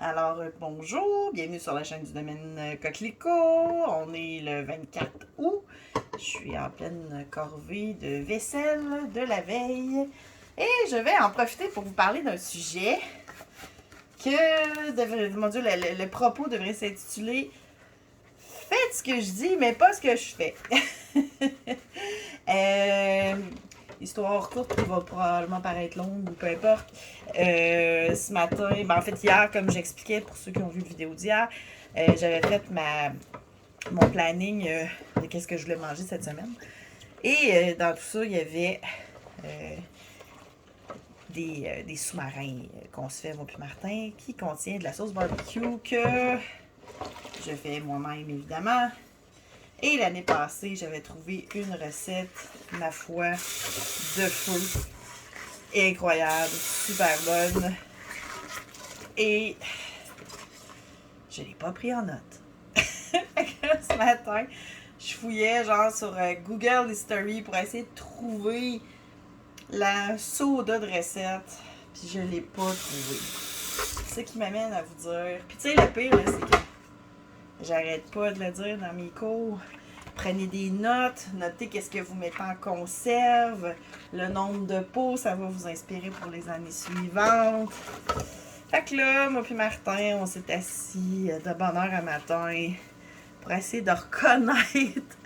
Alors, bonjour, bienvenue sur la chaîne du domaine Coquelicot. On est le 24 août. Je suis en pleine corvée de vaisselle de la veille. Et je vais en profiter pour vous parler d'un sujet mon Dieu, le propos devrait s'intituler « Faites ce que je dis, mais pas ce que je fais ». Histoire courte qui va probablement paraître longue ou peu importe. Ce matin, en fait hier, comme j'expliquais pour ceux qui ont vu la vidéo d'hier, j'avais fait mon planning de qu'est-ce que je voulais manger cette semaine. Et dans tout ça, il y avait des sous-marins qu'on se fait, moi puis Martin, qui contient de la sauce barbecue que je fais moi-même évidemment. Et l'année passée, j'avais trouvé une recette, ma foi, de feu. Incroyable, super bonne. Et je ne l'ai pas pris en note. Ce matin, je fouillais genre sur Google History pour essayer de trouver la soda de recette. Puis je ne l'ai pas trouvée. C'est ce qui m'amène à vous dire. Puis tu sais, le pire, là, c'est que j'arrête pas de le dire dans mes cours. Prenez des notes, notez qu'est-ce que vous mettez en conserve, le nombre de pots, ça va vous inspirer pour les années suivantes. Fait que là, moi puis Martin, on s'est assis de bonne heure à matin pour essayer de reconnaître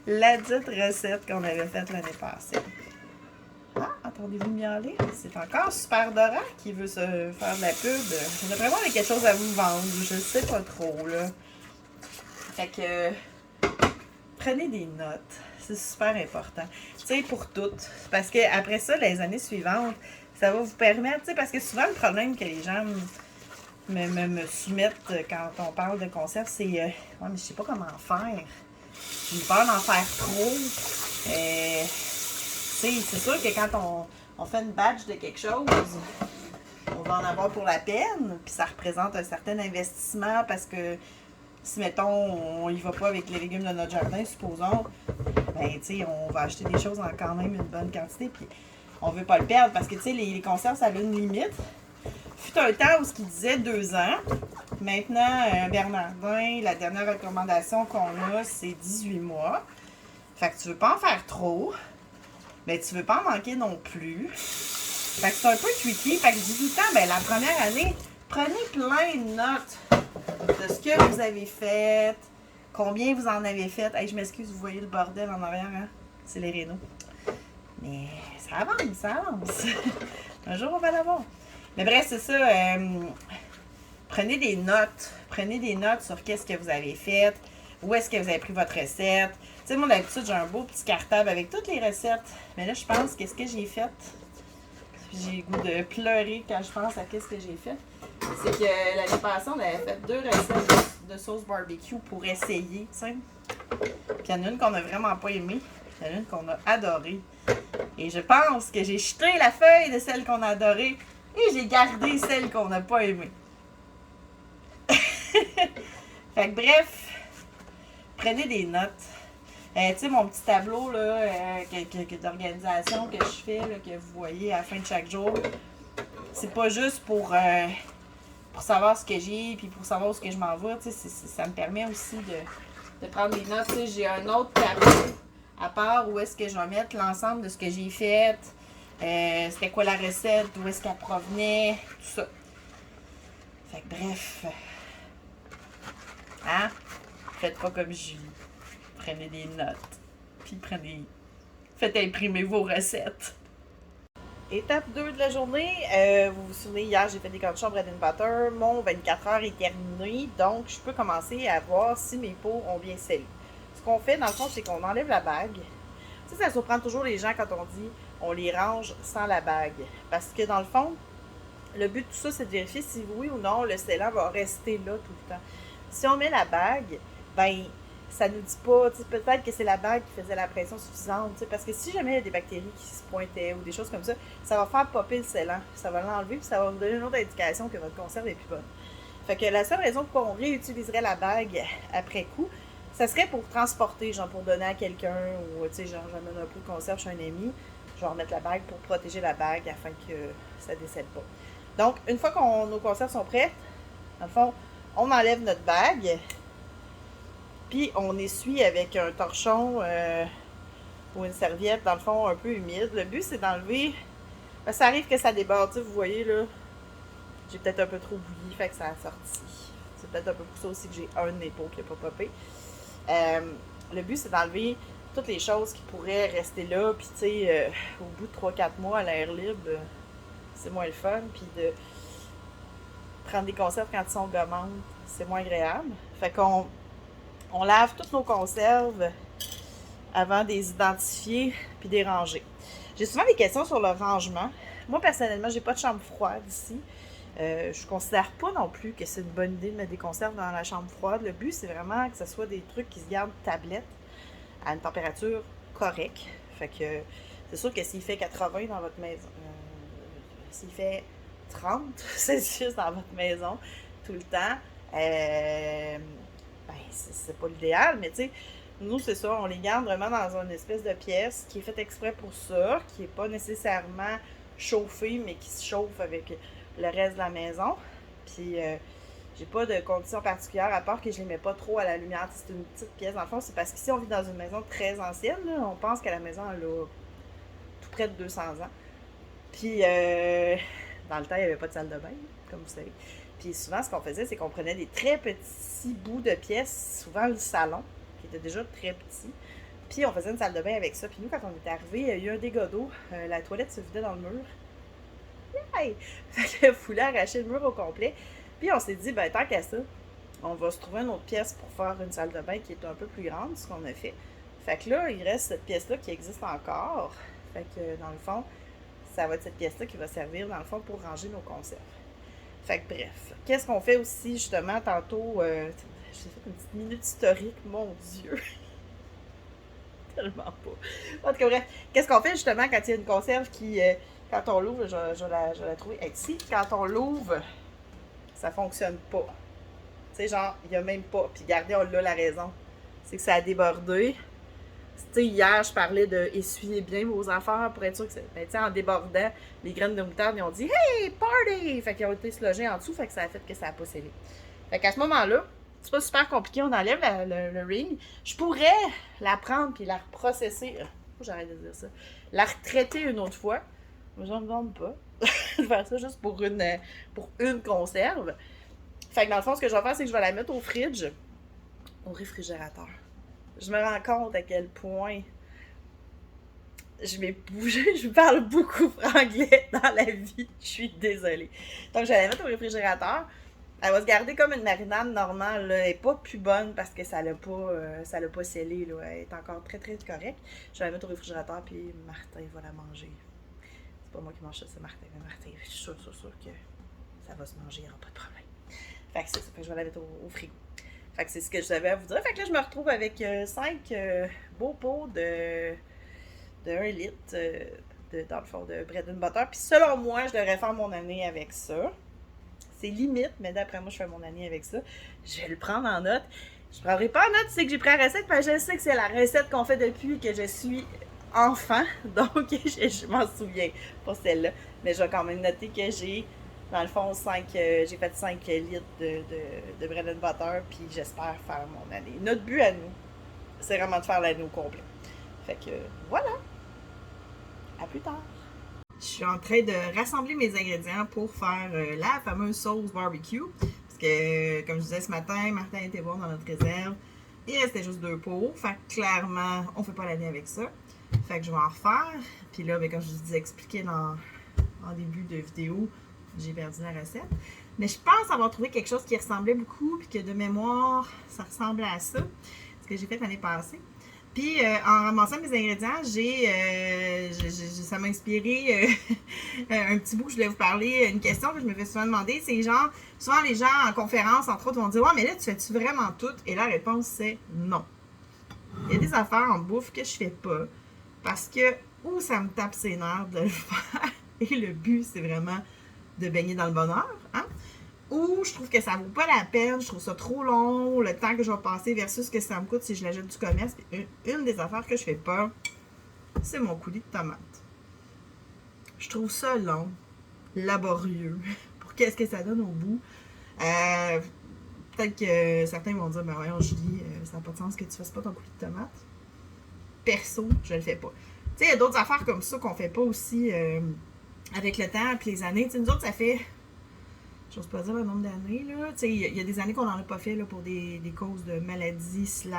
la dite recette qu'on avait faite l'année passée. Ah, entendez-vous miauler? C'est encore Super Dora qui veut se faire de la pub. D'après moi, il y a quelque chose à vous vendre, je sais pas trop, là. Fait que prenez des notes, c'est super important. Tu sais, pour toutes. Parce que après ça, les années suivantes, ça va vous permettre, tu sais, parce que souvent le problème que les gens me soumettent quand on parle de conserve, c'est ouais, mais je sais pas comment faire. J'ai peur d'en faire trop. Tu sais, c'est sûr que quand on fait une batch de quelque chose, on va en avoir pour la peine, puis ça représente un certain investissement parce que si, mettons, on y va pas avec les légumes de notre jardin, supposons, ben, tu sais, on va acheter des choses en quand même une bonne quantité, puis on veut pas le perdre, parce que, tu sais, les conserves, ça a une limite. Fut un temps où ce qu'il disait 2 ans. Maintenant, Bernardin, la dernière recommandation qu'on a, c'est 18 mois. Fait que tu veux pas en faire trop, mais tu veux pas en manquer non plus. Fait que c'est un peu tricky. Fait que 18 ans, ben, la première année, prenez plein de notes de ce que vous avez fait, combien vous en avez fait. Hey, je m'excuse, vous voyez le bordel en arrière, hein? C'est les rénaux. Mais ça avance, ça avance. Un jour, on va l'avoir. Mais bref, c'est ça. Prenez des notes. Prenez des notes sur qu'est-ce que vous avez fait, où est-ce que vous avez pris votre recette. Tu sais, moi, d'habitude, j'ai un beau petit cartable avec toutes les recettes. Mais là, je pense, qu'est-ce que j'ai fait? J'ai le goût de pleurer quand je pense à qu'est-ce que j'ai fait. C'est que l'année passée, on avait fait 2 recettes de sauce barbecue pour essayer, tu sais. Puis il y en a une qu'on a vraiment pas aimée. Il y en a une qu'on a adorée. Et je pense que j'ai jeté la feuille de celle qu'on a adorée et j'ai gardé celle qu'on n'a pas aimée. Fait que bref, prenez des notes. Tu sais, mon petit tableau là, d'organisation que je fais, là, que vous voyez à la fin de chaque jour, c'est pas juste pour savoir ce que j'ai puis pour savoir où ce que je m'en vais. Ça me permet aussi de prendre des notes. T'sais, j'ai un autre tableau à part où est-ce que je vais mettre l'ensemble de ce que j'ai fait, c'était quoi la recette, d'où est-ce qu'elle provenait, tout ça. Fait que bref, hein? Faites pas comme Julie. Prenez des notes. Puis faites imprimer vos recettes. Étape 2 de la journée. Vous vous souvenez, hier, j'ai fait des cornichons bread and butter. Mon 24 heures est terminé. Donc, je peux commencer à voir si mes pots ont bien scellé. Ce qu'on fait, dans le fond, c'est qu'on enlève la bague. Tu sais, ça surprend toujours les gens quand on dit on les range sans la bague. Parce que, dans le fond, le but de tout ça, c'est de vérifier si oui ou non le scellant va rester là tout le temps. Si on met la bague, ben ça nous dit pas, peut-être que c'est la bague qui faisait la pression suffisante, parce que si jamais il y a des bactéries qui se pointaient ou des choses comme ça va faire popper le scellant, ça va l'enlever, puis ça va vous donner une autre indication que votre conserve est plus bonne. Fait que la seule raison pourquoi on réutiliserait la bague après coup, ça serait pour transporter, genre pour donner à quelqu'un, ou tu sais, genre j'amène un peu de conserve chez un ami, je vais remettre la bague pour protéger la bague afin que ça ne décède pas. Donc, une fois que nos conserves sont prêtes, Dans le fond, on enlève notre bague, puis on essuie avec un torchon ou une serviette, dans le fond, un peu humide. Le but, c'est d'enlever... Ben, ça arrive que ça déborde, vous voyez, là. J'ai peut-être un peu trop bouilli, fait que ça a sorti. C'est peut-être un peu pour ça aussi que j'ai un de mes pots qui n'a pas popé. Le but, c'est d'enlever toutes les choses qui pourraient rester là, puis tu sais, au bout de 3-4 mois à l'air libre, c'est moins le fun, puis de prendre des conserves quand ils sont gommantes, c'est moins agréable. Fait qu'on lave toutes nos conserves avant de les identifier puis de les ranger. J'ai souvent des questions sur le rangement. Moi, personnellement, j'ai pas de chambre froide ici. Je considère pas non plus que c'est une bonne idée de mettre des conserves dans la chambre froide. Le but, c'est vraiment que ce soit des trucs qui se gardent tablette à une température correcte. Fait que c'est sûr que s'il fait 80 dans votre maison, s'il fait 30 Celsius dans votre maison tout le temps, ben c'est pas l'idéal, mais tu sais, nous, c'est ça, on les garde vraiment dans une espèce de pièce qui est faite exprès pour ça, qui n'est pas nécessairement chauffée, mais qui se chauffe avec le reste de la maison. Puis, j'ai pas de conditions particulières, à part que je les mets pas trop à la lumière. C'est une petite pièce. Dans le fond, c'est parce qu'ici, on vit dans une maison très ancienne. Là. On pense que la maison, elle a tout près de 200 ans. Puis, dans le temps, il n'y avait pas de salle de bain, comme vous savez. Puis souvent, ce qu'on faisait, c'est qu'on prenait des très petits bouts de pièces, souvent le salon, qui était déjà très petit. Puis on faisait une salle de bain avec ça. Puis nous, quand on est arrivé, il y a eu un dégât d'eau. La toilette se vidait dans le mur. Hey! Fait que Foulet a arraché le mur au complet. Puis on s'est dit, ben tant qu'à ça, on va se trouver une autre pièce pour faire une salle de bain qui est un peu plus grande, ce qu'on a fait. Fait que là, il reste cette pièce-là qui existe encore. Fait que dans le fond, ça va être cette pièce-là qui va servir, dans le fond, pour ranger nos conserves. Fait que bref, qu'est-ce qu'on fait aussi, justement, tantôt, j'ai fait une petite minute historique, mon Dieu. Tellement pas. En tout cas, bref, qu'est-ce qu'on fait, justement, quand il y a une conserve qui, quand on l'ouvre, je vais la trouver ici, quand on l'ouvre, ça fonctionne pas. Tu sais, genre, il n'y a même pas. Puis regardez, on a la raison. C'est que ça a débordé. Tu sais, hier, je parlais de essuyer bien vos affaires pour être sûr que c'est. Ben, tu sais, en débordant, les graines de moutarde, ils ont dit Hey, party! Fait qu'ils ont été se loger en dessous, fait que ça a fait que ça a pas scellé. Fait qu'à ce moment-là, c'est pas super compliqué, on enlève le ring. Je pourrais la prendre puis la reprocesser. J'arrête de dire ça. La retraiter une autre fois. Mais j'en me demande pas de faire ça juste pour une conserve. Fait que dans le fond, ce que je vais faire, c'est que je vais la mettre au réfrigérateur. Je me rends compte à quel point je vais bouger, je parle beaucoup franglais dans la vie. Je suis désolée. Donc, je vais la mettre au réfrigérateur. Elle va se garder comme une marinade normale. Là. Elle n'est pas plus bonne parce que ça l'a pas scellé. Là. Elle est encore très, très correcte. Je vais la mettre au réfrigérateur, puis Martin va la manger. C'est pas moi qui mange ça, c'est Martin. Mais Martin, je suis sûre que ça va se manger, il n'y aura pas de problème. Fait que c'est ça. Fait que je vais la mettre au frigo. Fait que c'est ce que je savais à vous dire. Fait que là, je me retrouve avec 5 beaux pots de 1 litre dans le fond de bread and butter. Puis selon moi, je devrais faire mon année avec ça. C'est limite, mais d'après moi, je fais mon année avec ça. Je vais le prendre en note. Je ne prendrai pas en note, c'est que j'ai pris la recette, parce que je sais que c'est la recette qu'on fait depuis que je suis enfant. Donc, je m'en souviens. Pas celle-là. Mais je vais quand même noter que j'ai, dans le fond, j'ai fait 5 litres de bread and butter, puis j'espère faire mon année. Notre but à nous, c'est vraiment de faire l'année au complet. Fait que, voilà. À plus tard. Je suis en train de rassembler mes ingrédients pour faire la fameuse sauce barbecue. Parce que, comme je disais ce matin, Martin était bon dans notre réserve. Il restait juste 2 pots. Fait que clairement, on ne fait pas l'année avec ça. Fait que je vais en refaire. Puis là, comme je vous ai expliqué en début de vidéo, j'ai perdu la recette. Mais je pense avoir trouvé quelque chose qui ressemblait beaucoup. Puis que de mémoire, ça ressemblait à ça. Ce que j'ai fait l'année passée. Puis, en ramassant mes ingrédients, ça m'a inspiré un petit bout que je voulais vous parler, une question que je me fais souvent demander. C'est genre, souvent les gens en conférence, entre autres, vont dire « Ouais, mais là, tu fais-tu vraiment tout? » Et la réponse, c'est non. Il y a des affaires en bouffe que je fais pas parce que, ou ça me tape ses nerfs de le faire, et le but, c'est vraiment de baigner dans le bonheur, hein? Ou je trouve que ça vaut pas la peine, je trouve ça trop long, le temps que je vais passer versus ce que ça me coûte si je l'achète du commerce. Une des affaires que je fais pas, c'est mon coulis de tomates. Je trouve ça long, laborieux, pour qu'est-ce que ça donne au bout. Peut-être que certains vont dire, ben voyons Julie, ça n'a pas de sens que tu fasses pas ton coulis de tomate. Perso, je le fais pas. Tu sais, il y a d'autres affaires comme ça qu'on fait pas aussi avec le temps et les années. T'sais, nous autres, ça fait, j'ose pas dire le nombre d'années, là. Tu sais, il y a des années qu'on n'en a pas fait là, pour des causes de maladies /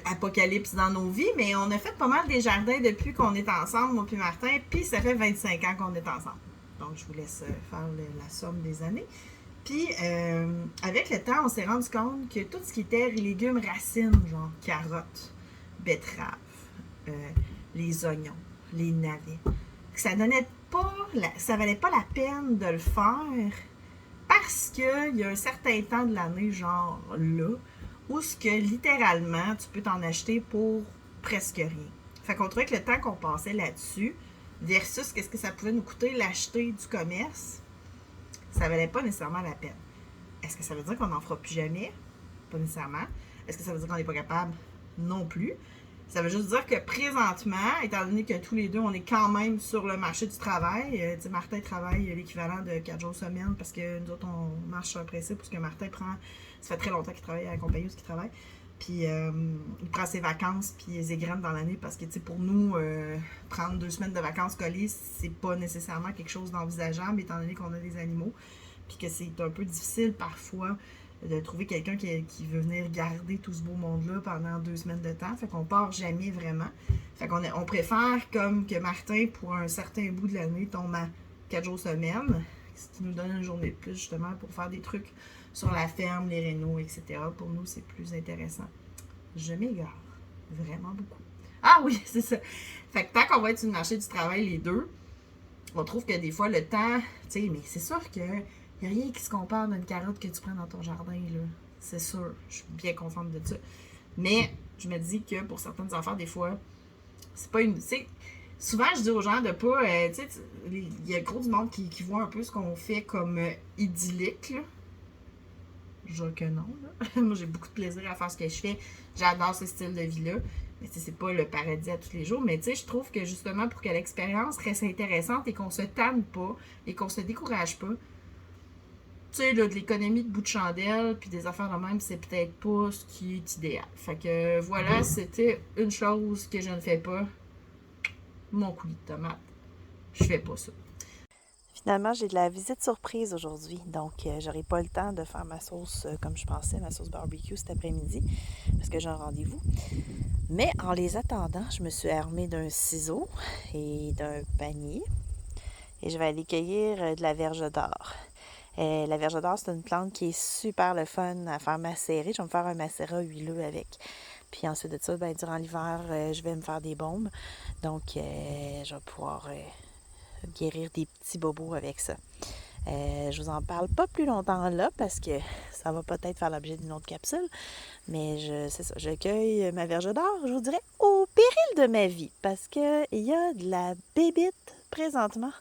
apocalypse dans nos vies, mais on a fait pas mal des jardins depuis qu'on est ensemble, moi puis Martin, puis ça fait 25 ans qu'on est ensemble. Donc, je vous laisse faire la somme des années. Puis, avec le temps, on s'est rendu compte que tout ce qui était légumes racines, genre carottes, betteraves, les oignons, les navets, que ça donnait pas, ça valait pas la peine de le faire parce qu'il y a un certain temps de l'année, genre là, où ce que littéralement, tu peux t'en acheter pour presque rien. Fait qu'on trouvait que le temps qu'on passait là-dessus, versus qu'est-ce que ça pouvait nous coûter l'acheter du commerce, ça valait pas nécessairement la peine. Est-ce que ça veut dire qu'on n'en fera plus jamais? Pas nécessairement. Est-ce que ça veut dire qu'on n'est pas capable? Non plus. Ça veut juste dire que présentement, étant donné que tous les deux, on est quand même sur le marché du travail, Martin travaille l'équivalent de 4 jours semaine parce que nous autres, on marche sur un principe parce que Martin prend, ça fait très longtemps qu'il travaille à la compagnie où il travaille, puis il prend ses vacances puis il égrène dans l'année parce que pour nous, prendre 2 semaines de vacances collées, c'est pas nécessairement quelque chose d'envisageable étant donné qu'on a des animaux puis que c'est un peu difficile parfois de trouver quelqu'un qui veut venir garder tout ce beau monde-là pendant 2 semaines de temps. Fait qu'on part jamais vraiment. Fait qu'on on préfère comme que Martin, pour un certain bout de l'année, tombe à 4 jours semaine, ce qui nous donne une journée de plus justement pour faire des trucs sur la ferme, les rénaux, etc. Pour nous, c'est plus intéressant. Je m'égare. Vraiment beaucoup. Ah oui, c'est ça. Fait que tant qu'on va être sur le marché du travail, les deux, on trouve que des fois, le temps, tu sais, mais c'est sûr que il n'y a rien qui se compare d'une carotte que tu prends dans ton jardin, là. C'est sûr. Je suis bien contente de ça. Mais je me dis que pour certaines affaires, des fois, c'est pas une. Tu sais, souvent, je dis aux gens de pas. Tu sais, il y a gros du monde qui voit un peu ce qu'on fait comme idyllique, là. Je dis que non, là. Moi, j'ai beaucoup de plaisir à faire ce que je fais. J'adore ce style de vie-là. Mais tu sais, c'est pas le paradis à tous les jours. Mais tu sais, je trouve que justement, pour que l'expérience reste intéressante et qu'on se tanne pas et qu'on se décourage pas, tu sais, là, de l'économie de bout de chandelle, puis des affaires de même, c'est peut-être pas ce qui est idéal. Fait que voilà, c'était une chose que je ne fais pas. Mon coulis de tomate. Je fais pas ça. Finalement, j'ai de la visite surprise aujourd'hui, donc j'aurai pas le temps de faire ma sauce comme je pensais, ma sauce barbecue cet après-midi, parce que j'ai un rendez-vous. Mais en les attendant, je me suis armée d'un ciseau et d'un panier et je vais aller cueillir de la verge d'or. La verge d'or, c'est une plante qui est super le fun à faire macérer. Je vais me faire un macérat huileux avec. Puis ensuite de ça, ben, durant l'hiver, je vais me faire des bombes. Donc, je vais pouvoir guérir des petits bobos avec ça. Je vous en parle pas plus longtemps là parce que ça va peut-être faire l'objet d'une autre capsule. Mais c'est ça, je cueille ma verge d'or, je vous dirais, au péril de ma vie. Parce qu'il y a de la bébite présentement.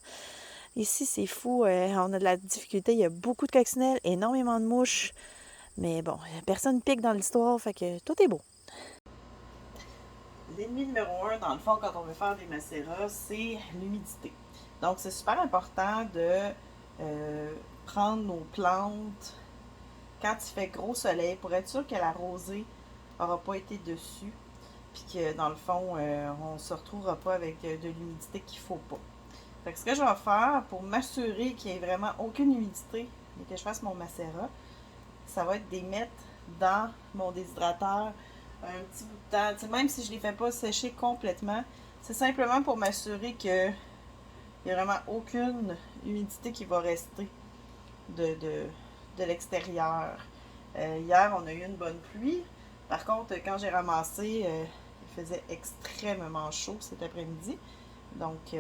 Ici, c'est fou. On a de la difficulté. Il y a beaucoup de coccinelles, énormément de mouches. Mais bon, personne pique dans l'histoire, fait que tout est beau. L'ennemi numéro 1, dans le fond, quand on veut faire des macérats, c'est l'humidité. Donc, c'est super important de prendre nos plantes quand il fait gros soleil pour être sûr que la rosée n'aura pas été dessus. Puis que, dans le fond, on ne se retrouvera pas avec de l'humidité qu'il ne faut pas. Fait que ce que je vais faire pour m'assurer qu'il n'y ait vraiment aucune humidité et que je fasse mon macérat, ça va être de les mettre dans mon déshydrateur un petit bout de temps. T'sais, même si je ne les fais pas sécher complètement, c'est simplement pour m'assurer qu'il n'y a vraiment aucune humidité qui va rester de l'extérieur. Hier, on a eu une bonne pluie. Par contre, quand j'ai ramassé, il faisait extrêmement chaud cet après-midi. Donc,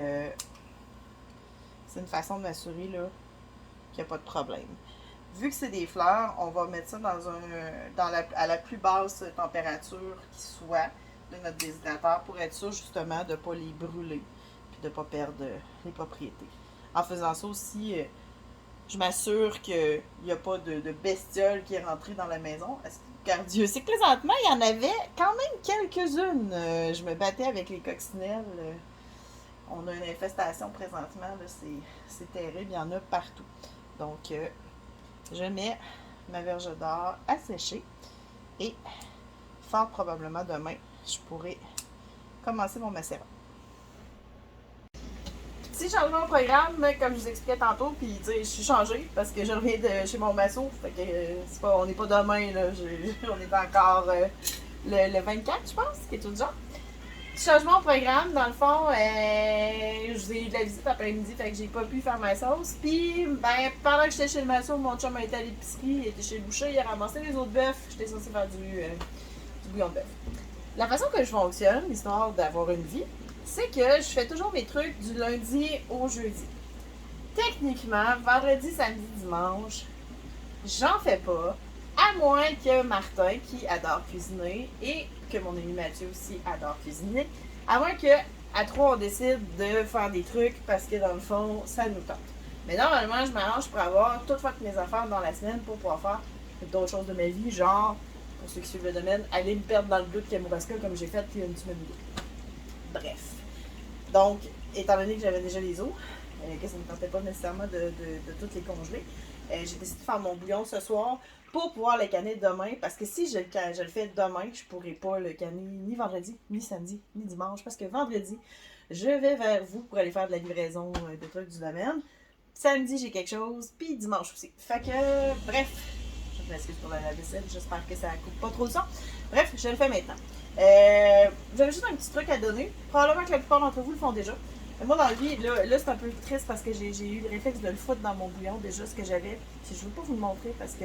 c'est une façon de m'assurer là, qu'il n'y a pas de problème. Vu que c'est des fleurs, on va mettre ça à la plus basse température qui soit de notre déshydrateur pour être sûr justement de ne pas les brûler et de ne pas perdre les propriétés. En faisant ça aussi, je m'assure qu'il n'y a pas de bestiole qui est rentrée dans la maison. Car Dieu sait que présentement, il y en avait quand même quelques-unes. Je me battais avec les coccinelles. On a une infestation présentement, là, c'est terrible, il y en a partout. Donc, je mets ma verge d'or à sécher et fort probablement demain, je pourrai commencer mon macérat. Petit changement au programme, comme je vous expliquais tantôt, puis je suis changée parce que je reviens de chez mon masso, fait que on n'est pas demain, là, on est encore le 24, je pense, qui est tout le genre. Petit changement au programme, dans le fond, j'ai eu de la visite après-midi, fait que j'ai pas pu faire ma sauce. Puis, pendant que j'étais chez le masso, mon chum a été à l'épicerie, il était chez le boucher, il a ramassé les autres bœufs, j'étais censée faire du bouillon de bœuf. La façon que je fonctionne, histoire d'avoir une vie, c'est que je fais toujours mes trucs du lundi au jeudi. Techniquement, vendredi, samedi, dimanche, j'en fais pas, à moins que Martin, qui adore cuisiner, et que mon ami Mathieu aussi adore cuisiner, à moins que à trois on décide de faire des trucs parce que dans le fond, ça nous tente. Mais normalement, je m'arrange pour avoir toutes mes affaires dans la semaine pour pouvoir faire d'autres choses de ma vie, genre, pour ceux qui suivent le domaine, aller me perdre dans le bleu de Kamouraska comme j'ai fait il y a une semaine ou deux. Bref. Donc, étant donné que j'avais déjà les os, que ça ne me tentait pas nécessairement de toutes les congeler, j'ai décidé de faire mon bouillon ce soir pour pouvoir le canner demain. Parce que si je le fais demain, je ne pourrai pas le canner ni vendredi, ni samedi, ni dimanche. Parce que vendredi, je vais vers vous pour aller faire de la livraison de trucs du domaine. Samedi, j'ai quelque chose, puis dimanche aussi. Fait que, bref, je m'excuse pour la vaisselle, j'espère que ça coupe pas trop le son. Bref, je le fais maintenant. J'avais juste un petit truc à donner. Probablement que la plupart d'entre vous le font déjà. Mais moi, dans la vie, là c'est un peu triste parce que j'ai eu le réflexe de le foutre dans mon bouillon déjà, ce que j'avais. Puis je veux pas vous le montrer parce que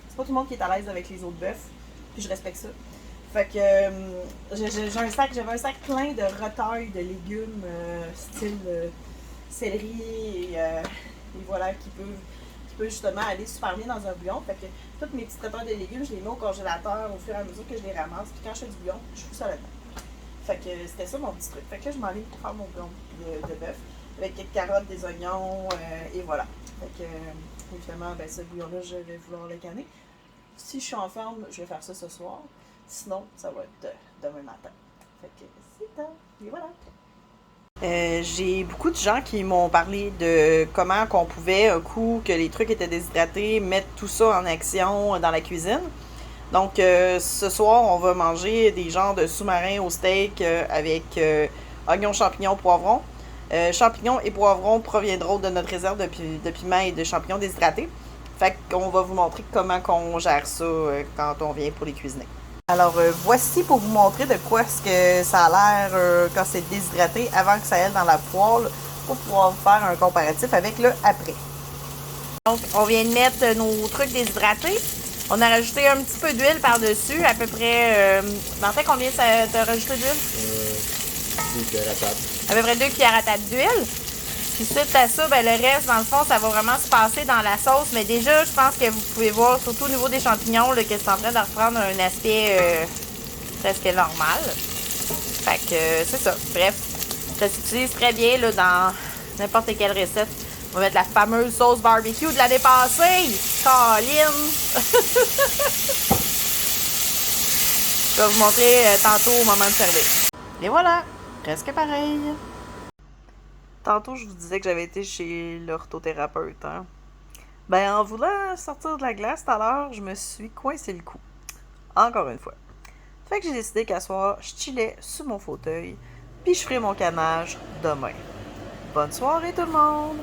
c'est pas tout le monde qui est à l'aise avec les autres bœufs. Puis je respecte ça. Fait que j'avais un sac plein de retailles de légumes style céleri et voilà, qui peut justement aller super bien dans un bouillon. Fait que toutes mes petites retailles de légumes, je les mets au congélateur au fur et à mesure que je les ramasse. Puis quand je fais du bouillon, je fous ça là-dedans. Fait que c'était ça mon petit truc. Fait que là, je m'en vais pour faire mon bouillon de bœuf avec quelques carottes, des oignons et voilà. Fait que évidemment, ce bouillon-là, je vais vouloir le canner. Si je suis en forme, je vais faire ça ce soir. Sinon, ça va être demain matin. Fait que c'est ça. Et voilà. J'ai beaucoup de gens qui m'ont parlé de comment qu'on pouvait, un coup que les trucs étaient déshydratés, mettre tout ça en action dans la cuisine. Donc, ce soir, on va manger des genres de sous-marins au steak avec oignons, champignons, poivrons. Champignons et poivrons proviendront de notre réserve de piments et de champignons déshydratés. Fait qu'on va vous montrer comment on gère ça quand on vient pour les cuisiner. Alors, voici pour vous montrer de quoi est-ce que ça a l'air quand c'est déshydraté avant que ça aille dans la poêle pour pouvoir faire un comparatif avec le après. Donc, on vient de mettre nos trucs déshydratés. On a rajouté un petit peu d'huile par-dessus, à peu près... Martin, combien t'as rajouté d'huile? 2 cuillères à table. À peu près 2 cuillères à table d'huile. Puis suite à ça, le reste, dans le fond, ça va vraiment se passer dans la sauce. Mais déjà, je pense que vous pouvez voir, surtout au niveau des champignons, là, que c'est en train de reprendre un aspect presque normal. Fait que c'est ça. Bref, ça s'utilise très bien là, dans n'importe quelle recette. On va mettre la fameuse sauce barbecue de l'année passée. Caroline! Je vais vous montrer tantôt au moment de servir. Et voilà, presque pareil. Tantôt, je vous disais que j'avais été chez l'orthothérapeute. Hein? En voulant sortir de la glace tout à l'heure, je me suis coincé le cou. Encore une fois. Fait que j'ai décidé qu'à soir, je chillais sur mon fauteuil, puis je ferai mon canage demain. Bonne soirée tout le monde!